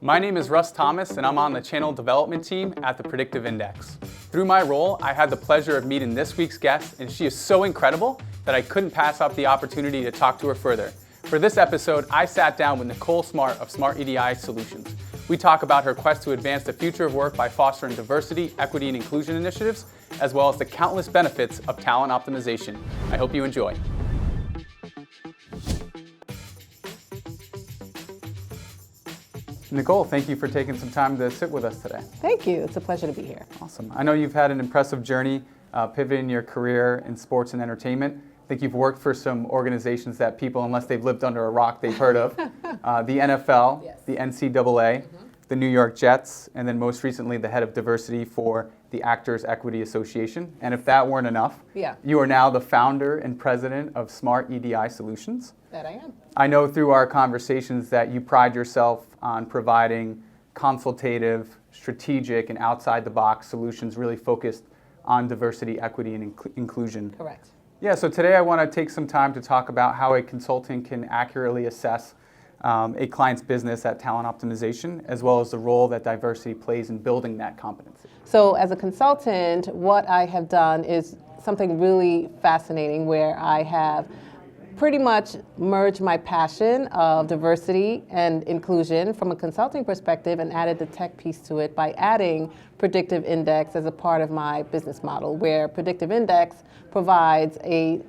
My name is Russ Thomas, and I'm on the channel development team at the Predictive Index. Through my role, I had the pleasure of meeting this week's guest, and she is so incredible that I couldn't pass up the opportunity to talk to her further. For this episode, I sat down with Nicole Smart of Smart EDI Solutions. We talk about her quest to advance the future of work by fostering diversity, equity, and inclusion initiatives, as well as the countless benefits of talent optimization. I hope you enjoy. Nicole, thank you for taking some time to sit with us today. Thank you. It's a pleasure to be here. Awesome. I know you've had an impressive journey pivoting your career in sports and entertainment. I think you've worked for some organizations that people, unless they've lived under a rock, they've heard of. The NFL, yes. The NCAA, the New York Jets, and then most recently the head of diversity for the Actors Equity Association. And if that weren't enough, you are now the founder and president of Smart EDI Solutions. That I am. I know through our conversations that you pride yourself on providing consultative, strategic, and outside-the-box solutions really focused on diversity, equity, and inclusion. Correct. Yeah, so today I want to take some time to talk about how a consultant can accurately assess a client's business at talent optimization, as well as the role that diversity plays in building that competency. So as a consultant, what I have done is something really fascinating where I have pretty much merged my passion of diversity and inclusion from a consulting perspective and added the tech piece to it by adding Predictive Index as a part of my business model, where Predictive Index provides a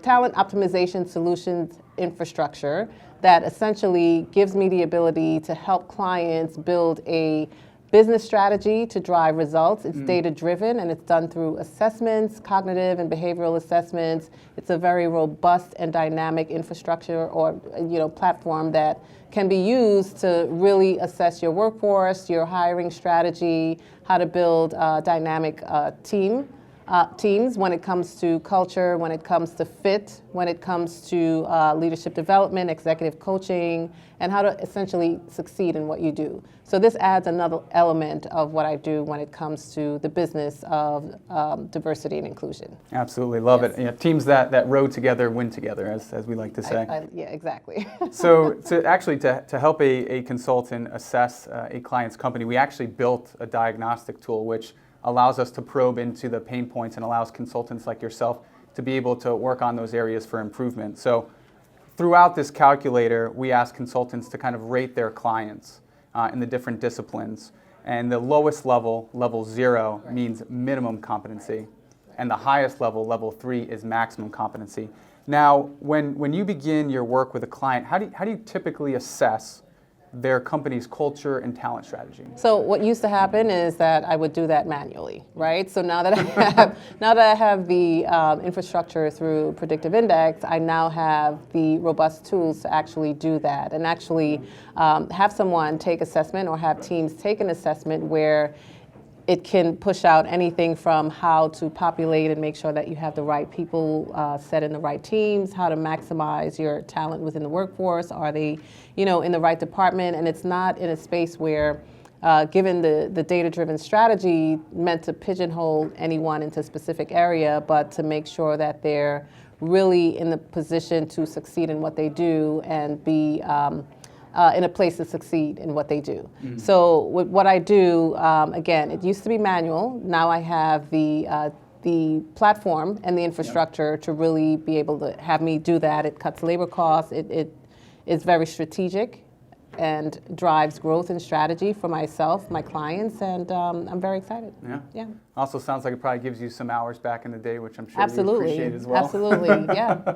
talent optimization solutions infrastructure that essentially gives me the ability to help clients build a business strategy to drive results. It's data-driven, and it's done through assessments, cognitive and behavioral assessments. It's a very robust and dynamic infrastructure or platform that can be used to really assess your workforce, your hiring strategy, how to build dynamic teams when it comes to culture, when it comes to fit, when it comes to leadership development, executive coaching, and how to essentially succeed in what you do. So this adds another element of what I do when it comes to the business of diversity and inclusion. Absolutely, love it. Yeah, teams that row together win together, as we like to say. Yeah, exactly. So to help a consultant assess a client's company, we actually built a diagnostic tool which allows us to probe into the pain points and allows consultants like yourself to be able to work on those areas for improvement. So throughout this calculator, we ask consultants to kind of rate their clients in the different disciplines. And the lowest level, level 0, means minimum competency. And the highest level, level 3, is maximum competency. Now, when you begin your work with a client, how do you typically assess their company's culture and talent strategy? So what used to happen is that I would do that manually, right? So now that I have the infrastructure through Predictive Index, I now have the robust tools to actually do that and actually have someone take assessment or have teams take an assessment where it can push out anything from how to populate and make sure that you have the right people set in the right teams, how to maximize your talent within the workforce, are they, in the right department, and it's not in a space where, given the data-driven strategy, meant to pigeonhole anyone into a specific area, but to make sure that they're really in the position to succeed in what they do and be in a place to succeed in what they do. So what I do, again, it used to be manual. Now I have the platform and the infrastructure to really be able to have me do that. It cuts labor costs. It is very strategic and drives growth and strategy for myself, my clients, and I'm very excited. Yeah. Also sounds like it probably gives you some hours back in the day, which I'm sure Absolutely. you appreciate as well. Absolutely, yeah.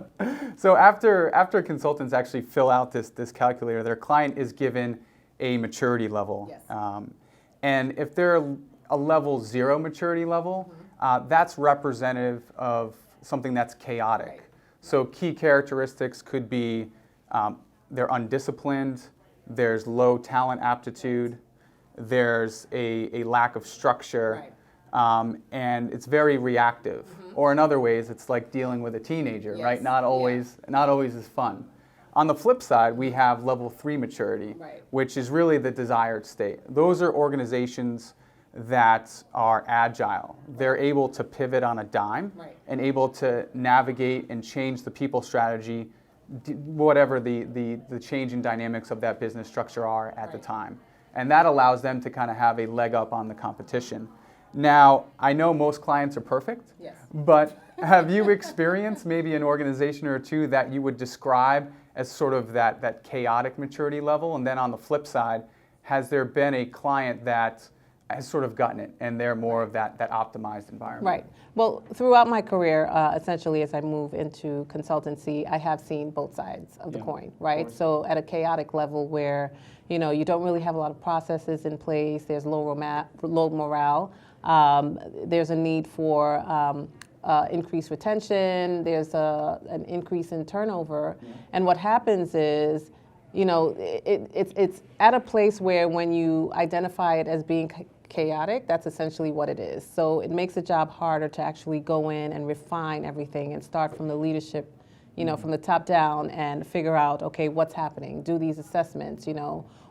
So after consultants actually fill out this calculator, their client is given a maturity level. Yes. And if they're a level 0 maturity level, that's representative of something that's chaotic. Right. So key characteristics could be they're undisciplined, there's low talent aptitude, there's a lack of structure, and it's very reactive. Or in other ways, it's like dealing with a teenager, right? Not always is fun. On the flip side, we have level 3 maturity, which is really the desired state. Those are organizations that are agile. They're able to pivot on a dime and able to navigate and change the people strategy whatever the changing dynamics of that business structure are at the time. And that allows them to kind of have a leg up on the competition. Now, I know most clients are perfect, Yes. but have you experienced maybe an organization or two that you would describe as sort of that chaotic maturity level? And then on the flip side, has there been a client that has sort of gotten it and they're more of that optimized environment? Right. Well, throughout my career, essentially as I move into consultancy, I have seen both sides of the coin, right? So at a chaotic level where, you don't really have a lot of processes in place, there's low morale, there's a need for increased retention, there's an increase in turnover. And what happens is, it's at a place where when you identify it as being chaotic, that's essentially what it is. So it makes the job harder to actually go in and refine everything and start from the leadership, from the top down and figure out, okay, what's happening? Do these assessments,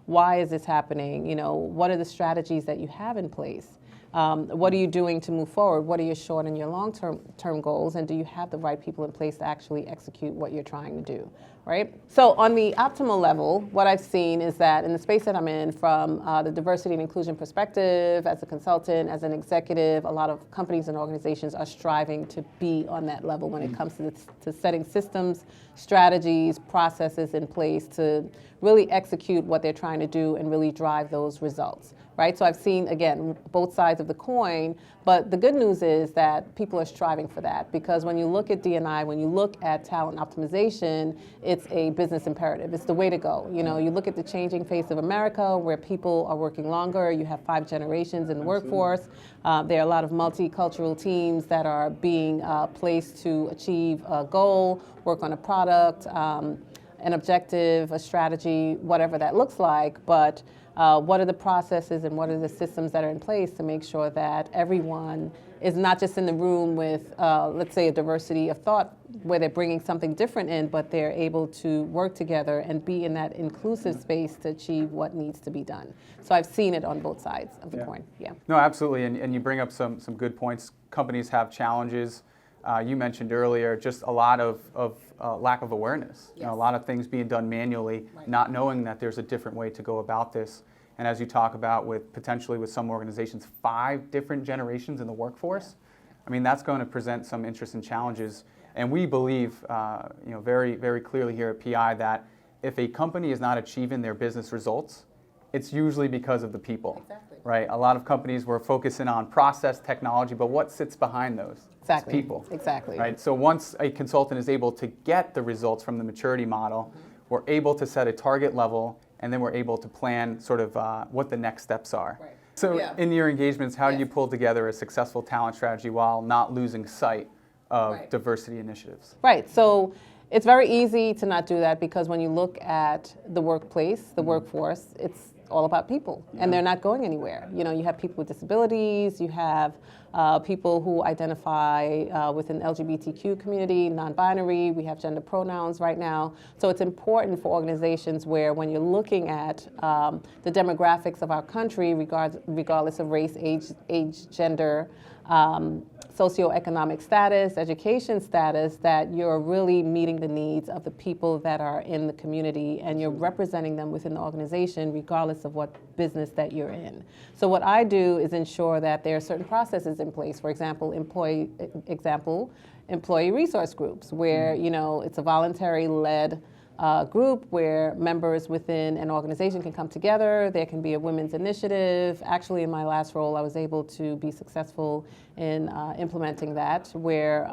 why is this happening? What are the strategies that you have in place? What are you doing to move forward? What are your short and your long-term goals? And do you have the right people in place to actually execute what you're trying to do, right? So on the optimal level, what I've seen is that in the space that I'm in, from the diversity and inclusion perspective, as a consultant, as an executive, a lot of companies and organizations are striving to be on that level when it comes to setting systems, strategies, processes in place to really execute what they're trying to do and really drive those results. Right? So I've seen, again, both sides of the coin, but the good news is that people are striving for that, because when you look at D&I, when you look at talent optimization, it's a business imperative. It's the way to go. You look at the changing face of America, where people are working longer. You have 5 generations in the workforce. There are a lot of multicultural teams that are being placed to achieve a goal, work on a product, an objective, a strategy, whatever that looks like. But what are the processes and what are the systems that are in place to make sure that everyone is not just in the room with, let's say, a diversity of thought where they're bringing something different in, but they're able to work together and be in that inclusive space to achieve what needs to be done. So I've seen it on both sides of the coin. Yeah. No, absolutely. And you bring up some good points. Companies have challenges. You mentioned earlier just a lot of lack of awareness. Yes. A lot of things being done manually, Right. not knowing that there's a different way to go about this. And as you talk about potentially with some organizations, 5 different generations in the workforce, I mean, that's going to present some interesting challenges. And we believe, very, very clearly here at PI that if a company is not achieving their business results, it's usually because of the people. Exactly. Right? A lot of companies were focusing on process, technology, but what sits behind those? Exactly. It's people. Exactly. Right? So once a consultant is able to get the results from the maturity model, we're able to set a target level, and then we're able to plan sort of what the next steps are. Right. So Yeah. in your engagements, how do Yes. you pull together a successful talent strategy while not losing sight of Right. diversity initiatives? Right. So it's very easy to not do that, because when you look at the workplace, the workforce, it's all about people, and they're not going anywhere. You have people with disabilities, you have people who identify within LGBTQ community, non-binary, we have gender pronouns right now. So it's important for organizations where, when you're looking at the demographics of our country, regardless of race, age, gender, socioeconomic status, education status, that you're really meeting the needs of the people that are in the community, and you're representing them within the organization regardless of what business that you're in. So what I do is ensure that there are certain processes in place. For example, employee resource groups, where it's a voluntary-led group where members within an organization can come together. There can be a women's initiative. Actually, in my last role, I was able to be successful in implementing that, where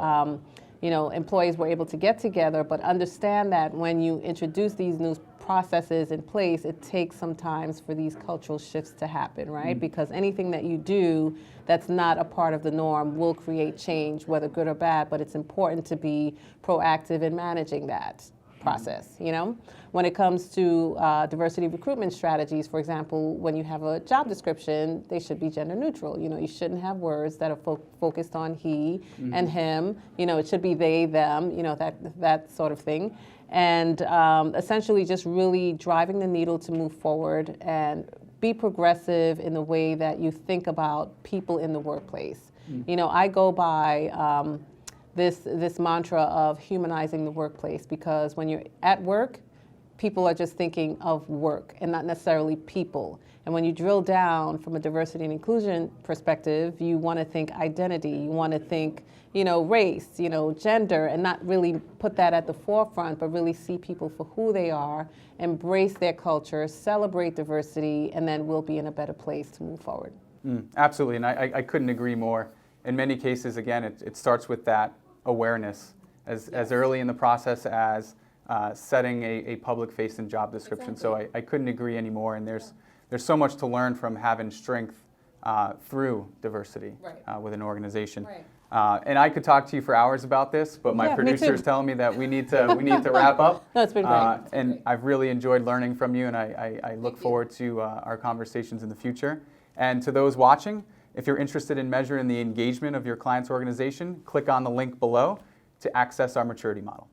employees were able to get together, but understand that when you introduce these new processes in place, it takes some time for these cultural shifts to happen, right? Because anything that you do that's not a part of the norm will create change, whether good or bad, but it's important to be proactive in managing that process. When it comes to diversity recruitment strategies, for example, when you have a job description, they should be gender neutral. You shouldn't have words that are focused on he and him. It should be they, them, that sort of thing. And essentially just really driving the needle to move forward and be progressive in the way that you think about people in the workplace. I go by this mantra of humanizing the workplace, because when you're at work, people are just thinking of work and not necessarily people. And when you drill down from a diversity and inclusion perspective, you want to think identity, you want to think, race, gender, and not really put that at the forefront, but really see people for who they are, embrace their culture, celebrate diversity, and then we'll be in a better place to move forward. Absolutely, and I couldn't agree more. In many cases, again, it starts with that awareness as early in the process as setting a public-facing job description. Exactly. So I couldn't agree anymore, and there's so much to learn from having strength through diversity with an organization. Right. And I could talk to you for hours about this, but my Yeah, me producer is too. telling me that we need to wrap up. No, it's been great. And I've really enjoyed learning from you, and I look forward to our conversations in the future. And to those watching, if you're interested in measuring the engagement of your client's organization, click on the link below to access our maturity model.